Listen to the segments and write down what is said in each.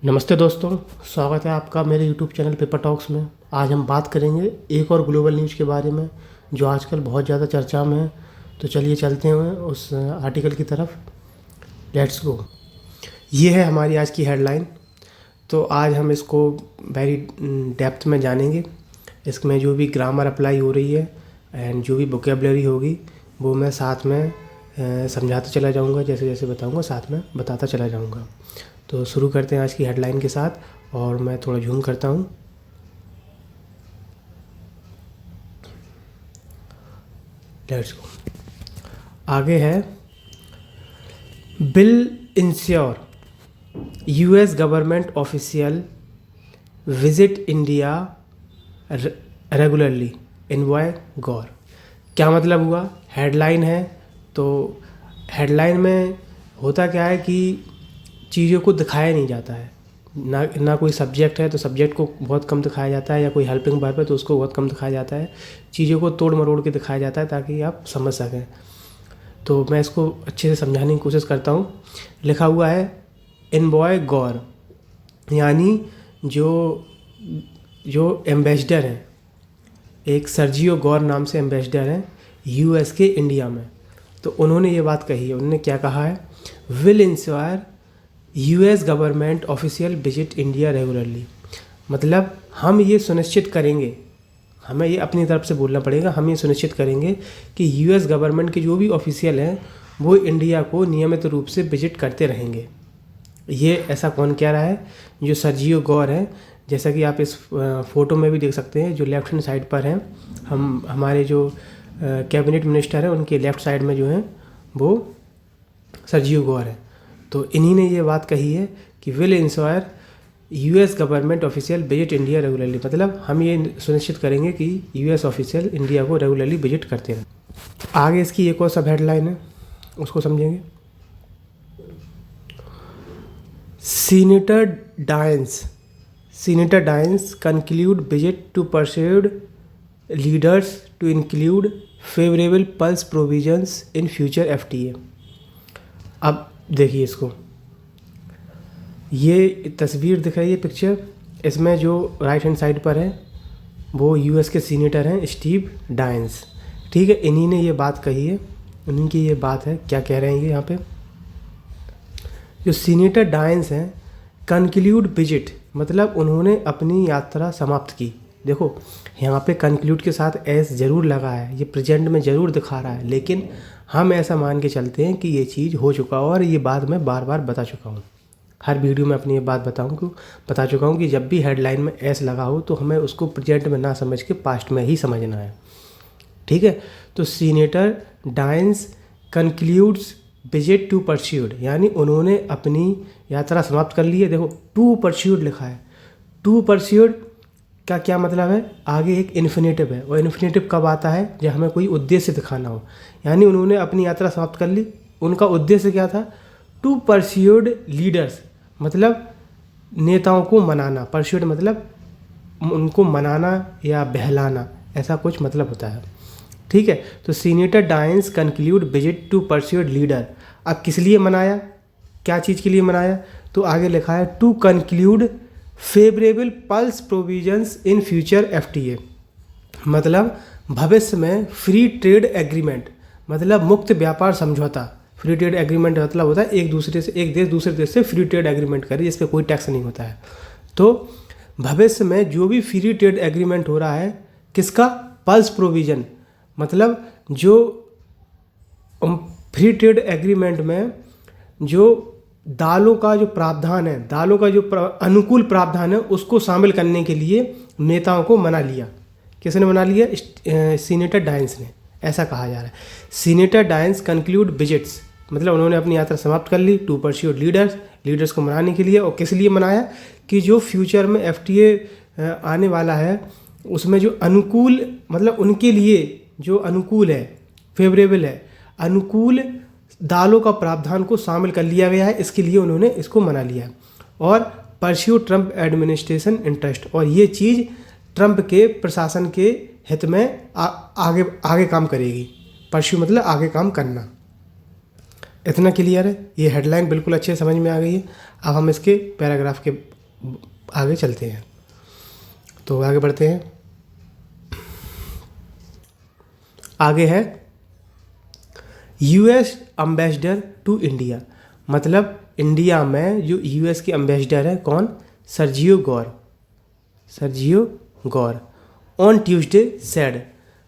नमस्ते दोस्तों, स्वागत है आपका मेरे यूट्यूब चैनल पेपर टॉक्स में। आज हम बात करेंगे एक और ग्लोबल न्यूज़ के बारे में जो आजकल बहुत ज़्यादा चर्चा में है। तो चलिए चलते हैं उस आर्टिकल की तरफ। Let's go. ये है हमारी आज की हेडलाइन। तो आज हम इसको वेरी डेप्थ में जानेंगे। इसमें जो भी ग्रामर अप्लाई हो रही है एंड जो भी वोकेबलरी होगी वो मैं साथ में समझाता चला जाऊँगा। जैसे जैसे बताऊँगा साथ में बताता चला जाऊँगा। तो शुरू करते हैं आज की हेडलाइन के साथ और मैं थोड़ा जूम करता हूँ। Let's go. आगे है, will ensure US government official visit India regularly इनवॉय गौर। क्या मतलब हुआ? हेडलाइन है। तो हेडलाइन में होता क्या है कि चीज़ों को दिखाया नहीं जाता है। ना कोई सब्जेक्ट है तो सब्जेक्ट को बहुत कम दिखाया जाता है, या कोई हेल्पिंग वर्ब है तो उसको बहुत कम दिखाया जाता है। चीज़ों को तोड़ मरोड़ के दिखाया जाता है ताकि आप समझ सकें। तो मैं इसको अच्छे से समझाने की कोशिश करता हूँ। लिखा हुआ है एनवॉय गौर, यानी जो एम्बेसडर हैं, एक सर्जियो गौर नाम से एम्बेसडर हैं यूएस के इंडिया में। तो उन्होंने ये बात कही है। उन्होंने क्या कहा है? Will ensure US government official visit India regularly. मतलब हम ये सुनिश्चित करेंगे, हमें ये अपनी तरफ से बोलना पड़ेगा, हम ये सुनिश्चित करेंगे कि यूएस गवर्नमेंट के जो भी ऑफिशियल हैं वो इंडिया को नियमित रूप से विजिट करते रहेंगे। ये ऐसा कौन कह रहा है? जो सर्जियो गौर है। जैसा कि आप इस फ़ोटो में भी देख सकते हैं, जो लेफ्ट हैंड साइड पर हैं, हमारे जो कैबिनेट मिनिस्टर हैं उनके लेफ़्ट साइड में जो हैं वो सर्जियो गौर है। तो इन्हीं ने ये बात कही है कि will ensure US government official visit India regularly. मतलब हम ये सुनिश्चित करेंगे कि यूएस ऑफिशियल इंडिया को रेगुलरली विजिट करते रहें। आगे इसकी एक और सब हेडलाइन है, उसको समझेंगे। Senator Daines conclude visit to persuade leaders to include favourable pulse provisions in future FTA. अब देखिए इसको, ये तस्वीर दिख रही है, पिक्चर। इसमें जो राइट हैंड साइड पर है वो यूएस के सीनेटर हैं स्टीव डायंस। ठीक है, इन्हीं ने ये बात कही है, उन्हीं की ये बात है। क्या कह रहे हैं ये यहाँ पे? जो सीनेटर डायंस हैं कंक्लूड विजिट, मतलब उन्होंने अपनी यात्रा समाप्त की। देखो यहाँ पे कंक्लूड के साथ एस ज़रूर लगा है, ये प्रेजेंट में ज़रूर दिखा रहा है, लेकिन हम ऐसा मान के चलते हैं कि ये चीज़ हो चुका हो। और ये बात मैं बार बार बता चुका हूँ, हर वीडियो में अपनी ये बात बता चुका हूँ कि जब भी हेडलाइन में एस लगा हो तो हमें उसको प्रेजेंट में ना समझ के पास्ट में ही समझना है। ठीक है, तो senator Daines concludes visit to persuade, यानी उन्होंने अपनी यात्रा समाप्त कर ली है। देखो टू परस्यूड लिखा है। टू परस्यूड का क्या मतलब है? आगे एक इन्फिनेटिव है, और इन्फिनेटिव कब आता है? जब हमें कोई उद्देश्य दिखाना हो। यानी उन्होंने अपनी यात्रा समाप्त कर ली। उनका उद्देश्य क्या था? टू परस्यूड लीडर्स, मतलब नेताओं को मनाना। परस्यूड मतलब उनको मनाना या बहलाना, ऐसा कुछ मतलब होता है। ठीक है, तो senator Daines conclude visit to persuade leader. अब किस लिए मनाया? क्या चीज़ के लिए मनाया? तो आगे लिखा है to conclude favourable pulse provisions in future FTA, मतलब भविष्य में फ्री ट्रेड एग्रीमेंट, मतलब मुक्त व्यापार समझौता। फ्री ट्रेड एग्रीमेंट मतलब होता है एक देश दूसरे देश से फ्री ट्रेड एग्रीमेंट करे जिस पे कोई टैक्स नहीं होता है। तो भविष्य में जो भी फ्री ट्रेड एग्रीमेंट हो रहा है, किसका? पल्स प्रोविजन, मतलब जो फ्री ट्रेड एग्रीमेंट में जो दालों का जो प्रावधान है, दालों का जो अनुकूल प्रावधान है, उसको शामिल करने के लिए नेताओं को मना लिया। किसने मना लिया? सीनेटर डायंस ने, ऐसा कहा जा रहा है। सीनेटर डायंस कंक्लूड विजिट्स, मतलब उन्होंने अपनी यात्रा समाप्त कर ली टू परस्यूड लीडर्स को मनाने के लिए। और किस लिए मनाया? कि जो फ्यूचर में एफटीए आने वाला है उसमें जो अनुकूल, मतलब उनके लिए जो अनुकूल है, फेवरेबल है, अनुकूल दालों का प्रावधान को शामिल कर लिया गया है, इसके लिए उन्होंने इसको मना लिया। और परस्यू ट्रंप एडमिनिस्ट्रेशन इंटरेस्ट, और ये चीज़ ट्रंप के प्रशासन के हित में आगे काम करेगी। परस्यू मतलब आगे काम करना। इतना क्लियर है, ये हेडलाइन बिल्कुल अच्छे से समझ में आ गई है। अब हम इसके पैराग्राफ के आगे चलते हैं, तो आगे बढ़ते हैं। आगे है यूएस एम्बेसडर टू इंडिया, मतलब इंडिया में जो यूएस के एम्बेसडर है कौन, Sergio Gaur on Tuesday said,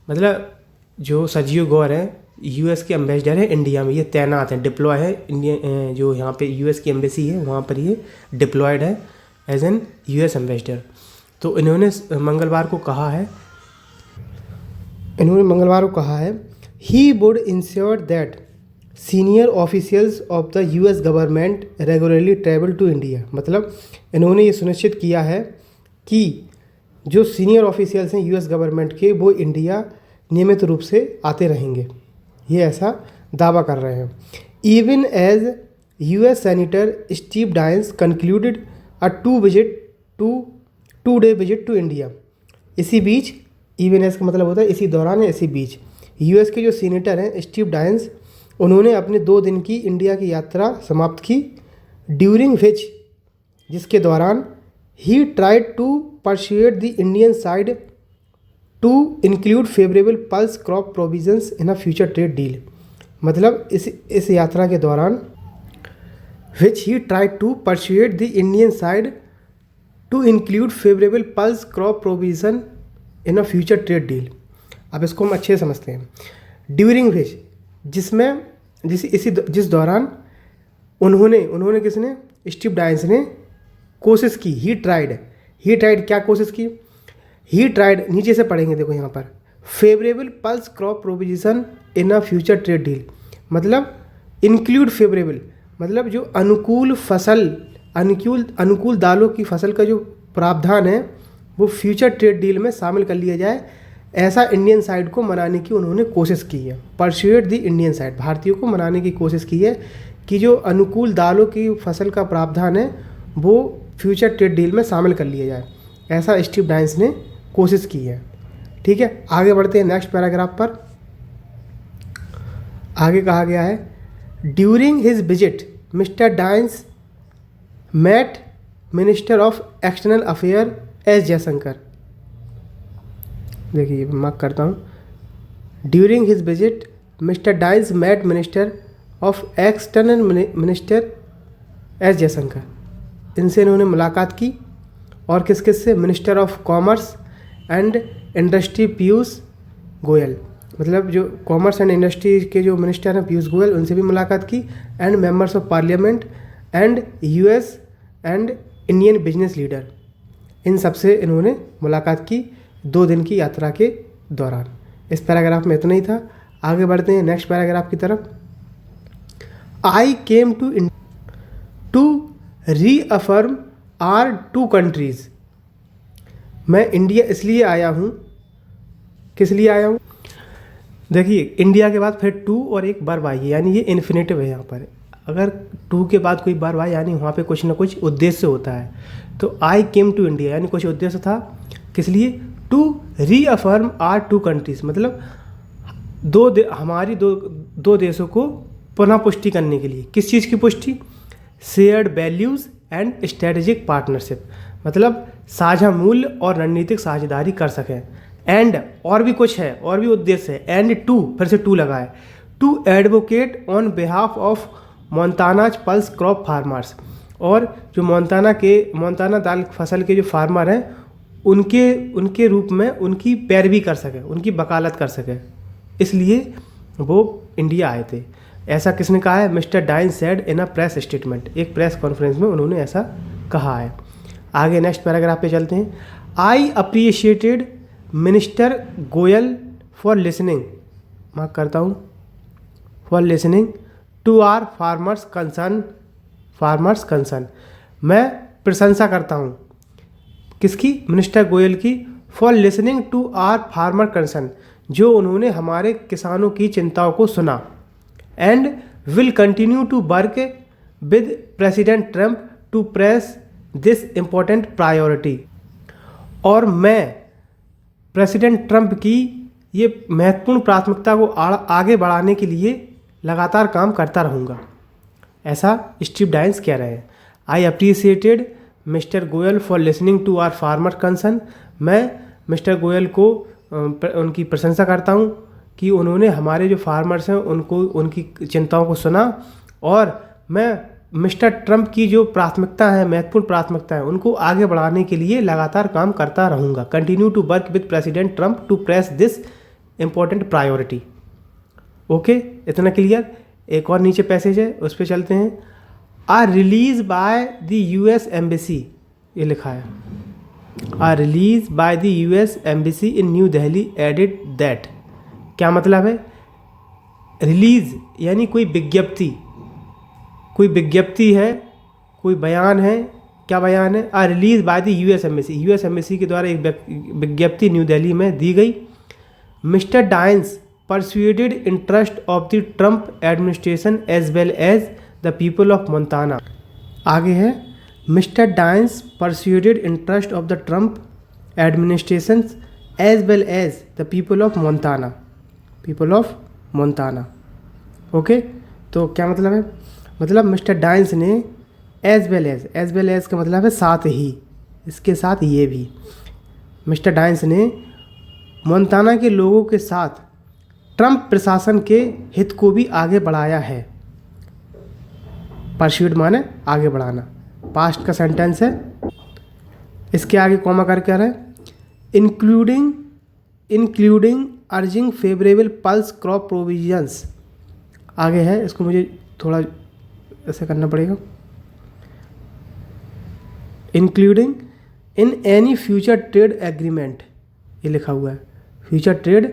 मतलब जो सर्जियो गौर है यूएस के एम्बेसडर है इंडिया में, ये तैनात है, डिप्लॉय है इंडिया, जो यहाँ पे यूएस की एम्बेसी है वहाँ पर ये डिप्लॉयड है एज एन यूएस एम्बेसडर। तो इन्होंने मंगलवार को कहा है he would ensure that senior officials of the US government regularly travel to India, मतलब इन्होंने ये सुनिश्चित किया है कि जो सीनियर ऑफिशियल्स हैं यूएस गवर्नमेंट के वो इंडिया नियमित रूप से आते रहेंगे, ये ऐसा दावा कर रहे हैं। Even as US senator Steve Daines concluded a 2 day visit to India, इसी बीच, इवन एज का मतलब होता है इसी दौरान या इसी बीच, यूएस के जो सीनेटर हैं स्टीव डायंस, उन्होंने अपने 2 दिन की इंडिया की यात्रा समाप्त की, ड्यूरिंग विच, जिसके दौरान he tried to persuade the Indian side to include favourable pulse crop provisions in a future trade deal, मतलब इस यात्रा के दौरान which he tried to persuade the Indian side to include favourable pulse crop provision in a future trade deal. अब इसको हम अच्छे से समझते हैं। ड्यूरिंग विच, जिस दौरान उन्होंने किसने, स्टीव डायंस ने कोशिश की, ही ट्राइड क्या कोशिश की, ही ट्राइड, नीचे से पढ़ेंगे देखो यहाँ पर, favourable pulse crop provision in a future trade deal, मतलब इंक्लूड फेवरेबल, मतलब जो अनुकूल दालों की फसल का जो प्रावधान है वो फ्यूचर ट्रेड डील में शामिल कर लिया जाए, ऐसा इंडियन साइड को मनाने की उन्होंने कोशिश की है। परसुएड द इंडियन साइड, भारतीयों को मनाने की कोशिश की है कि जो अनुकूल दालों की फसल का प्रावधान है वो फ्यूचर ट्रेड डील में शामिल कर लिया जाए, ऐसा स्टीव डायंस ने कोशिश की है। ठीक है, आगे बढ़ते हैं नेक्स्ट पैराग्राफ पर। आगे कहा गया है during his visit mister Daines met minister of external affair S Jaishankar, देखिए मार्क करता हूँ, during his visit mister Daines met minister of external minister S Jaishankar, इनसे इन्होंने मुलाकात की, और किस से, minister of commerce and industry Piyush Goyal, मतलब जो कॉमर्स एंड इंडस्ट्री के जो मिनिस्टर हैं पीयूष गोयल, उनसे भी मुलाकात की, and members of parliament and US and Indian business leader, इन सबसे इन्होंने मुलाकात की 2 दिन की यात्रा के दौरान। इस पैराग्राफ में इतना ही था। आगे बढ़ते हैं नेक्स्ट पैराग्राफ की तरफ। I came to reaffirm our 2 countries, मैं इंडिया इसलिए आया हूँ, किस लिए आया हूँ, देखिए इंडिया के बाद फिर 2 और एक बार वाई है, यानी ये इन्फिनेटिव है यहाँ पर, अगर 2 के बाद कोई बार वाई यानी वहाँ पे कुछ ना कुछ उद्देश्य होता है। तो आई केम टू इंडिया यानी कुछ उद्देश्य था, किस लिए, टू रीअफर्म आर 2 कंट्रीज, मतलब हमारी दो देशों को पुनः पुष्टि करने के लिए, किस चीज़ की पुष्टि, shared values and strategic partnership, मतलब साझा मूल्य और रणनीतिक साझेदारी कर सकें, एंड और भी कुछ है, और भी उद्देश्य है, एंड 2 फिर से 2 लगा है, to advocate on behalf of Montana's pulse crop farmers, और जो मोन्टाना दाल फसल के जो फार्मर हैं उनके रूप में उनकी पैरवी कर सके, उनकी वकालत कर सके, इसलिए वो इंडिया आए थे। ऐसा किसने कहा है, mister Daines said in a press statement, एक प्रेस कॉन्फ्रेंस में उन्होंने ऐसा कहा है। आगे नेक्स्ट पैराग्राफ पे चलते हैं। I appreciated minister Goyal for listening, mark करता हूँ, for listening to our farmers concern, मैं प्रशंसा करता हूँ किसकी, मिनिस्टर गोयल की, for listening to our farmer concern, जो उन्होंने हमारे किसानों की चिंताओं को सुना, and will continue to work with president Trump to press this important priority, और मैं प्रेसिडेंट ट्रंप की ये महत्वपूर्ण प्राथमिकता को आगे बढ़ाने के लिए लगातार काम करता रहूँगा, ऐसा स्टीव डाइंस कह रहे हैं। I appreciated mister Goyal for listening to our farmer concern. मैं मिस्टर गोयल को उनकी प्रशंसा करता हूँ कि उन्होंने हमारे जो फार्मर्स हैं उनको उनकी चिंताओं को सुना, और मैं मिस्टर ट्रंप की जो प्राथमिकता है, महत्वपूर्ण प्राथमिकता है, उनको आगे बढ़ाने के लिए लगातार काम करता रहूँगा। Continue to work with president Trump to press this important priority. Okay, इतना क्लियर। एक और नीचे पैसेज है, उस पर चलते हैं। Our release by the US embassy, ये लिखा है, our release by the US embassy in New Delhi added that. क्या मतलब है? रिलीज यानी कोई विज्ञप्ति, कोई विज्ञप्ति है, कोई बयान है। क्या बयान है? Our release by the US embassy, US embassy के द्वारा एक विज्ञप्ति न्यू दिल्ली में दी गई। Mister Daines persuaded interest of the Trump administration as well as the people of Montana। आगे है, mister Daines persuaded interest of the Trump administration as well as the people of Montana, people of Montana। Okay, तो क्या मतलब है? मतलब mister dice ने as well as का मतलब है साथ ही, इसके साथ ये भी, मिस्टर डाइंस ने मोन्टाना के लोगों के साथ ट्रंप प्रशासन के हित को भी आगे बढ़ाया है। परस्यूड माने आगे बढ़ाना, पास्ट का सेंटेंस है। इसके आगे कॉमा करके आ रहा है, including urging favourable pulse crop provisions. आगे है, इसको मुझे थोड़ा ऐसे करना पड़ेगा। Including in any future trade agreement, ये लिखा हुआ है, फ्यूचर ट्रेड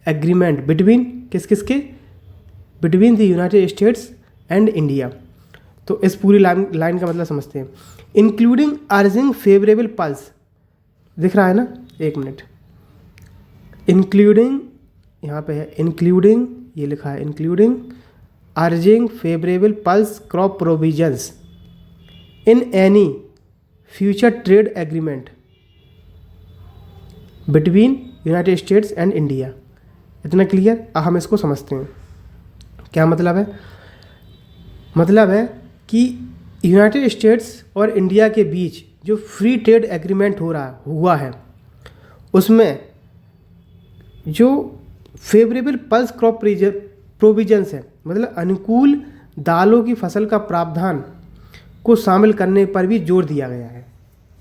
एग्रीमेंट बिटवीन किसके, between the United states and India. तो इस पूरी लाइन का मतलब समझते हैं। इंक्लूडिंग अर्जिंग फेवरेबल पल्स, दिख रहा है ना, एक मिनट, इंक्लूडिंग यहाँ पे है, इंक्लूडिंग ये लिखा है, including urging favourable pulse crop provisions in any future trade agreement between United states and India. इतना क्लियर? हम इसको समझते हैं। क्या मतलब है? मतलब है कि यूनाइटेड स्टेट्स और इंडिया के बीच जो फ्री ट्रेड एग्रीमेंट हुआ है, उसमें जो फेवरेबल पल्स क्रॉप प्रोविजंस है, मतलब अनुकूल दालों की फसल का प्रावधान को शामिल करने पर भी जोर दिया गया है,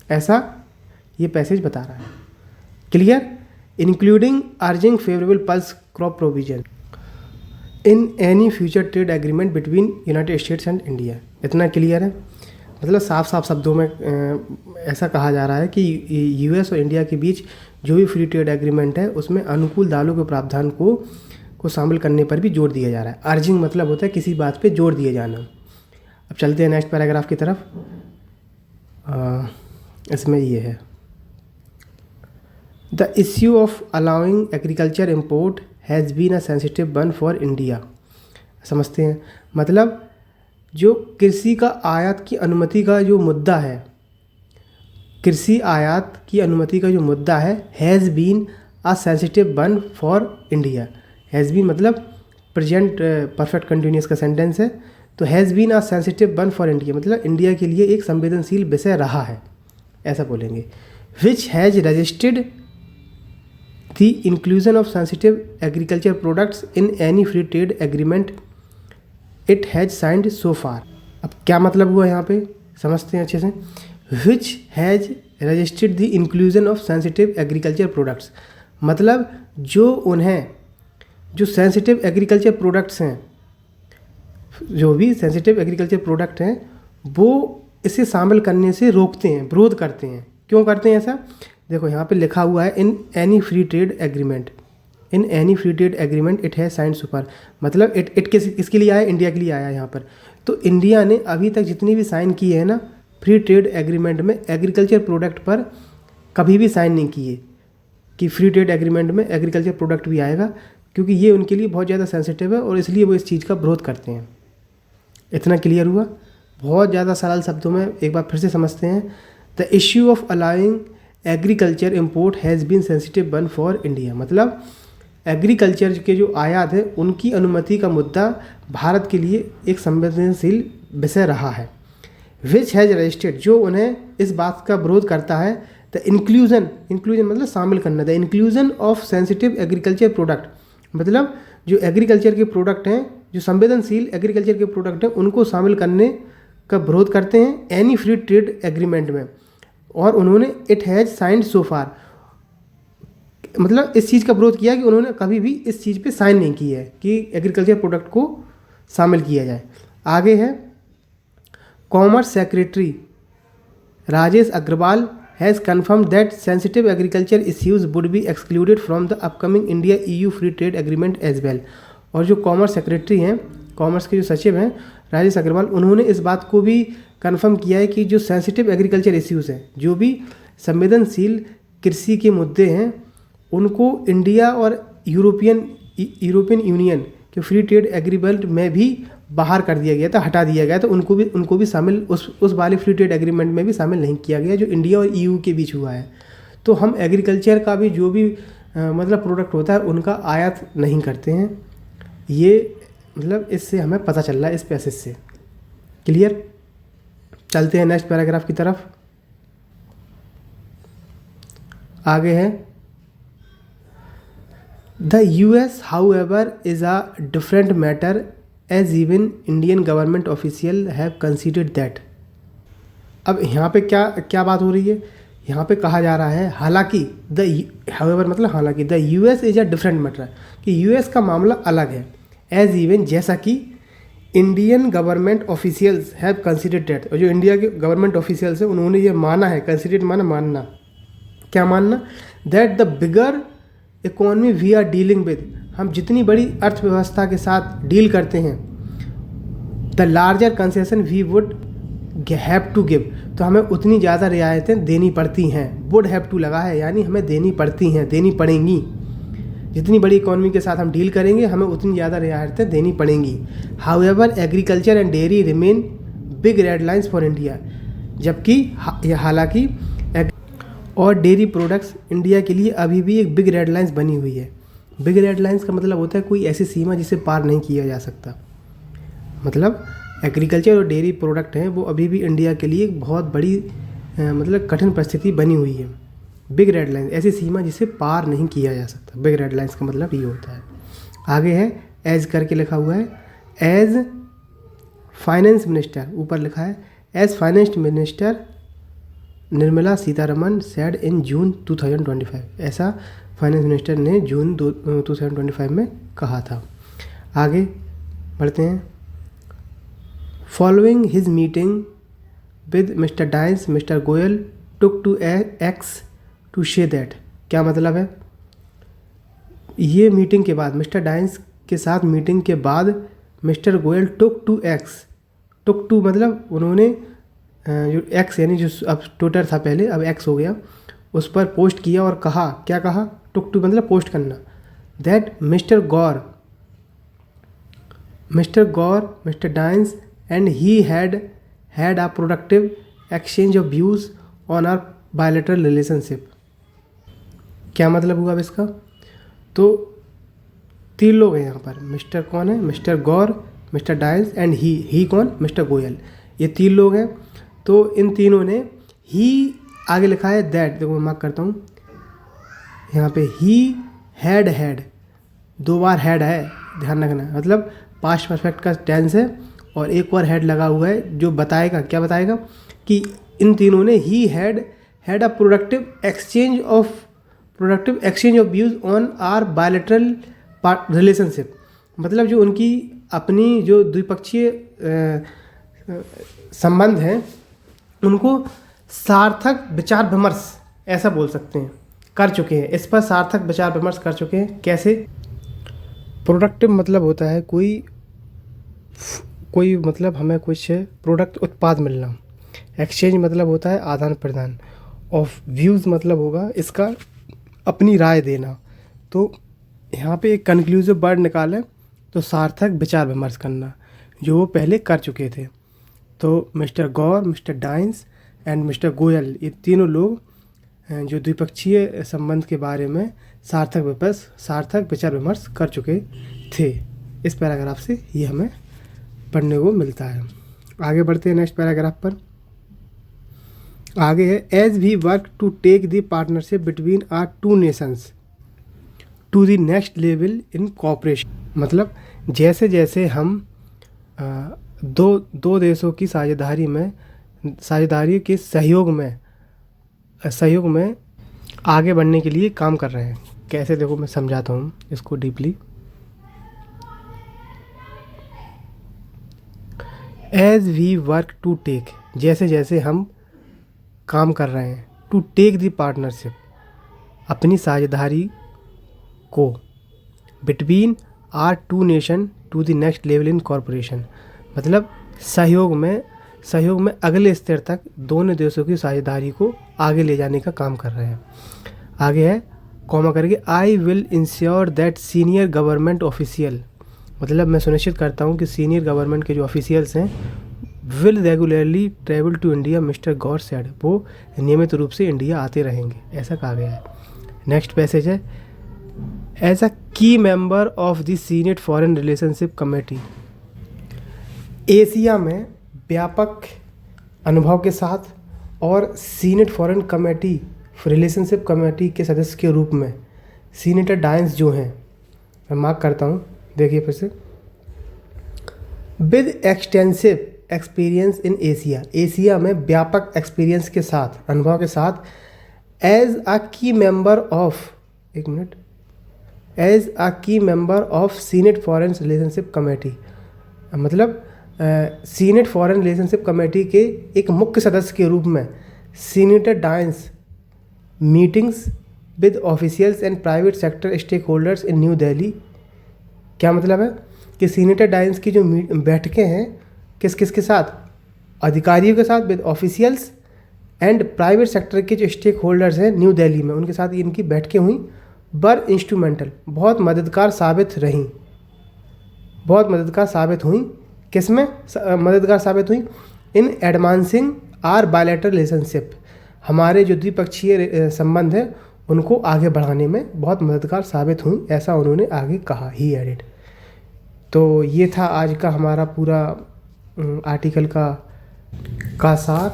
ऐसा ये पैसेज बता रहा है। Clear? Including urging favourable pulse crop provision in any future trade agreement between United states and India. इतना क्लियर है? मतलब साफ साफ शब्दों में ऐसा कहा जा रहा है कि यूएस और इंडिया के बीच जो भी फ्री ट्रेड एग्रीमेंट है उसमें अनुकूल दालों के प्रावधान को शामिल करने पर भी जोर दिया जा रहा है। अर्जिंग मतलब होता है किसी बात पे जोर दिए जाना। अब चलते हैं नेक्स्ट पैराग्राफ की तरफ। इसमें ये है, the issue of allowing agriculture import has been a sensitive one for India. समझते हैं, मतलब जो कृषि का आयात की अनुमति का जो मुद्दा है, कृषि आयात की अनुमति का जो मुद्दा है, has been a sensitive one for India. Has been मतलब प्रेजेंट परफेक्ट कंटिन्यूस का सेंटेंस है, तो has been a sensitive one for India मतलब इंडिया के लिए एक संवेदनशील विषय रहा है, ऐसा बोलेंगे। Which has registered the inclusion of sensitive agriculture products in any free trade agreement it has signed so far. अब क्या मतलब हुआ यहाँ पे, समझते हैं अच्छे से। विच has registered the inclusion of sensitive agriculture products मतलब जो सेंसिटिव एग्रीकल्चर प्रोडक्ट्स हैं, जो भी सेंसिटिव एग्रीकल्चर प्रोडक्ट हैं, वो इसे शामिल करने से रोकते हैं, विरोध करते हैं। क्यों करते हैं ऐसा? देखो यहाँ पे लिखा हुआ है, इन any free trade agreement, in any free trade agreement it has signed super, मतलब इट किसके लिए आया? इंडिया के लिए आया यहाँ पर। तो इंडिया ने अभी तक जितनी भी साइन किए हैं ना फ्री ट्रेड एग्रीमेंट में, एग्रीकल्चर प्रोडक्ट पर कभी भी साइन नहीं किए कि फ्री ट्रेड एग्रीमेंट में एग्रीकल्चर प्रोडक्ट भी आएगा, क्योंकि ये उनके लिए बहुत ज़्यादा सेंसिटिव है और इसलिए वो इस चीज़ का विरोध करते हैं। इतना क्लियर हुआ? बहुत ज़्यादा सरल शब्दों में एक बार फिर से समझते हैं। The issue of allowing agriculture import has been sensitive one for India मतलब एग्रीकल्चर के जो आयात है उनकी अनुमति का मुद्दा भारत के लिए एक संवेदनशील विषय रहा है। विच हैज़ रजिस्टर्ड, जो उन्हें इस बात का विरोध करता है, द इंक्लूजन मतलब शामिल करना, the inclusion of sensitive agriculture product, मतलब जो एग्रीकल्चर के प्रोडक्ट हैं, जो संवेदनशील एग्रीकल्चर के प्रोडक्ट हैं उनको शामिल करने का विरोध करते हैं एनी फ्री ट्रेड एग्रीमेंट में। और उन्होंने इट हैज़ साइंड सो फार, मतलब इस चीज़ का विरोध किया कि उन्होंने कभी भी इस चीज़ पे साइन नहीं की है कि एग्रीकल्चर प्रोडक्ट को शामिल किया जाए। आगे है commerce secretary Rajesh Agrawal has confirmed that sensitive agriculture issues would be excluded from the upcoming India EU free trade agreement as well. और जो कॉमर्स सेक्रेटरी हैं, कॉमर्स के जो सचिव हैं राजेश अग्रवाल, उन्होंने इस बात को भी कन्फर्म किया है कि जो सेंसिटिव एग्रीकल्चर इश्यूज़ हैं, जो भी संवेदनशील कृषि के मुद्दे हैं, उनको इंडिया और यूरोपियन यूनियन के फ्री ट्रेड एग्रीमेंट में भी बाहर कर दिया गया था, हटा दिया गया था। उनको भी शामिल उस वाले फ्री ट्रेड एग्रीमेंट में भी शामिल नहीं किया गया जो इंडिया और EU के बीच हुआ है। तो हम एग्रीकल्चर का भी जो भी मतलब प्रोडक्ट होता है उनका आयात नहीं करते हैं। ये मतलब इससे हमें पता चल रहा है इस पैसेज से। क्लियर? चलते हैं नेक्स्ट पैराग्राफ की तरफ। आगे है the US however is a different matter as even Indian government official have considered that। अब यहाँ पे क्या बात हो रही है? यहाँ पे कहा जा रहा है हालांकि however मतलब हालांकि the US is a different matter, कि US का मामला अलग है, as even जैसा कि Indian government officials have considered that, और जो इंडिया के गवर्नमेंट ऑफिशियल्स हैं उन्होंने ये माना है, कंसिडर्ड मानना, क्या मानना, that the bigger economy we are dealing with, हम जितनी बड़ी अर्थव्यवस्था के साथ डील करते हैं, the larger concession we would have to give, तो हमें उतनी ज़्यादा रियायतें देनी पड़ती हैं। वुड हैव टू लगा है यानी हमें देनी पड़ती हैं, देनी पड़ेंगी। जितनी बड़ी इकोनॉमी के साथ हम डील करेंगे हमें उतनी ज़्यादा रियायतें देनी पड़ेंगी। However agriculture and dairy remain big red lines for India, जबकि हालांकि और डेयरी प्रोडक्ट्स इंडिया के लिए अभी भी एक बिग रेड लाइन्स बनी हुई है। बिग रेड लाइन्स का मतलब होता है कोई ऐसी सीमा जिसे पार नहीं किया जा सकता। मतलब एग्रीकल्चर और डेयरी प्रोडक्ट हैं वो अभी भी इंडिया के लिए एक बहुत बड़ी मतलब कठिन परिस्थिति बनी हुई है। बिग रेड लाइन ऐसी सीमा जिसे पार नहीं किया जा सकता। बिग रेड लाइन्स का मतलब ये होता है। आगे है एज करके लिखा हुआ है, एज फाइनेंस मिनिस्टर, ऊपर लिखा है as finance minister Nirmala Sitharaman said in June 2025, ऐसा फाइनेंस मिनिस्टर ने जून 2025 में कहा था। आगे बढ़ते हैं। Following his meeting with mister Daines, mister Goyal took to X to say that, क्या मतलब है? ये मीटिंग के बाद, मिस्टर डाइंस के साथ मीटिंग के बाद mister Goyal took to X, took to मतलब उन्होंने जो एक्स यानी जो अब ट्विटर था पहले अब एक्स हो गया, उस पर पोस्ट किया और कहा, क्या कहा? टुक टू मतलब पोस्ट करना, that mister Daines and he had a productive exchange of views on our bilateral relationship. क्या मतलब हुआ अब इसका? तो 3 लोग हैं यहाँ पर, मिस्टर कौन है? Mister Gaur, mister Daines and ही कौन? मिस्टर गोयल। ये 3 लोग हैं। तो इन तीनों ने ही आगे लिखा है दैट, देखो मैं मार्क करता हूँ यहाँ पे, ही हैड 2 बार हैड है, ध्यान रखना, मतलब पास्ट परफेक्ट का टेंस है और एक और हैड लगा हुआ है जो बताएगा, क्या बताएगा कि इन तीनों ने he had a productive exchange of views on our bilateral relationship, मतलब जो उनकी अपनी जो द्विपक्षीय संबंध हैं उनको सार्थक विचार विमर्श, ऐसा बोल सकते हैं, कर चुके हैं। इस पर सार्थक विचार विमर्श कर चुके हैं। कैसे? प्रोडक्टिव मतलब होता है कोई मतलब हमें कुछ प्रोडक्ट उत्पाद मिलना। एक्सचेंज मतलब होता है आदान प्रदान। ऑफ व्यूज़ मतलब होगा इसका अपनी राय देना। तो यहाँ पे एक कंक्लूसिव वर्ड निकालें तो सार्थक विचार विमर्श करना, जो वो पहले कर चुके थे। तो mister Gaur, mister Daines and mister Goyal, ये तीनों लोग जो द्विपक्षीय संबंध के बारे में सार्थक विचार विमर्श कर चुके थे। इस पैराग्राफ से ये हमें पढ़ने को मिलता है। आगे बढ़ते हैं नेक्स्ट पैराग्राफ पर। आगे है, as we work to take the partnership between our two nations to the next level in cooperation. मतलब जैसे जैसे हम दो देशों की साझेदारी के सहयोग में आगे बढ़ने के लिए काम कर रहे हैं। कैसे, देखो मैं समझाता हूँ इसको deeply. As we work to take, जैसे जैसे हम काम कर रहे हैं, टू टेक द पार्टनरशिप, अपनी साझेदारी को, between our two nation to the next level in corporation, मतलब सहयोग में अगले स्तर तक दोनों देशों की साझेदारी को आगे ले जाने का काम कर रहे हैं। आगे है कॉमा करके, I will ensure that senior government official, मतलब मैं सुनिश्चित करता हूँ कि सीनियर गवर्नमेंट के जो ऑफिशियल्स हैं will regularly travel to India, mister Gor said, वो नियमित रूप से इंडिया आते रहेंगे, ऐसा कहा गया है। नेक्स्ट पैसेज है, as a key member of the senate foreign relationship committee, Asia में व्यापक अनुभव के साथ और senate foreign committee relationship committee के सदस्य के रूप में सीनेटर डायंस जो हैं, मैं मार्क करता हूँ, देखिए फिर से, with extensive experience in Asia में व्यापक एक्सपीरियंस के साथ, अनुभव के साथ, as a key member of senate foreign relationship committee, मतलब सीनेट फॉरेन रिलेशनशिप कमेटी के एक मुख्य सदस्य के रूप में senator Daines meetings with officials and private sector stakeholders in New Delhi. क्या मतलब है कि सीनेटर डायंस की जो बैठकें हैं किस किस के साथ, अधिकारियों के साथ, with officials and private sector के जो स्टेक होल्डर्स हैं न्यू दिल्ली में, उनके साथ इनकी बैठकें हुई, बर इंस्ट्रूमेंटल, बहुत मददगार साबित हुई। किस में मददगार साबित हुई? इन एडवांसिंग आर बायलैटरल रिलेशनशिप, हमारे जो द्विपक्षीय संबंध है उनको आगे बढ़ाने में बहुत मददगार साबित हुई, ऐसा उन्होंने आगे कहा, ही एडेड। तो ये था आज का हमारा पूरा आर्टिकल का सार।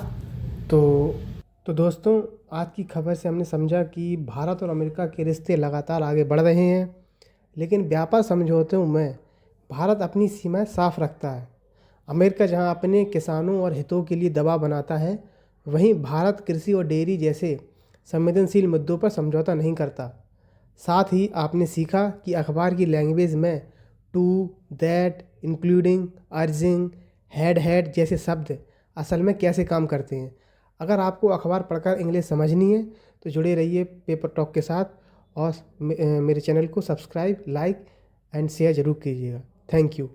तो दोस्तों, आज की खबर से हमने समझा कि भारत और अमेरिका के रिश्ते लगातार आगे बढ़ रहे हैं, लेकिन व्यापार समझौतों में भारत अपनी सीमाएं साफ रखता है। अमेरिका जहां अपने किसानों और हितों के लिए दबाव बनाता है, वहीं भारत कृषि और डेयरी जैसे संवेदनशील मुद्दों पर समझौता नहीं करता। साथ ही आपने सीखा कि अखबार की लैंग्वेज में to, that, including, urging, head जैसे शब्द असल में कैसे काम करते हैं। अगर आपको अखबार पढ़कर इंग्लिश समझनी है तो जुड़े रहिए पेपर टॉक के साथ, और मेरे चैनल को सब्सक्राइब, लाइक एंड शेयर ज़रूर कीजिएगा। Thank you.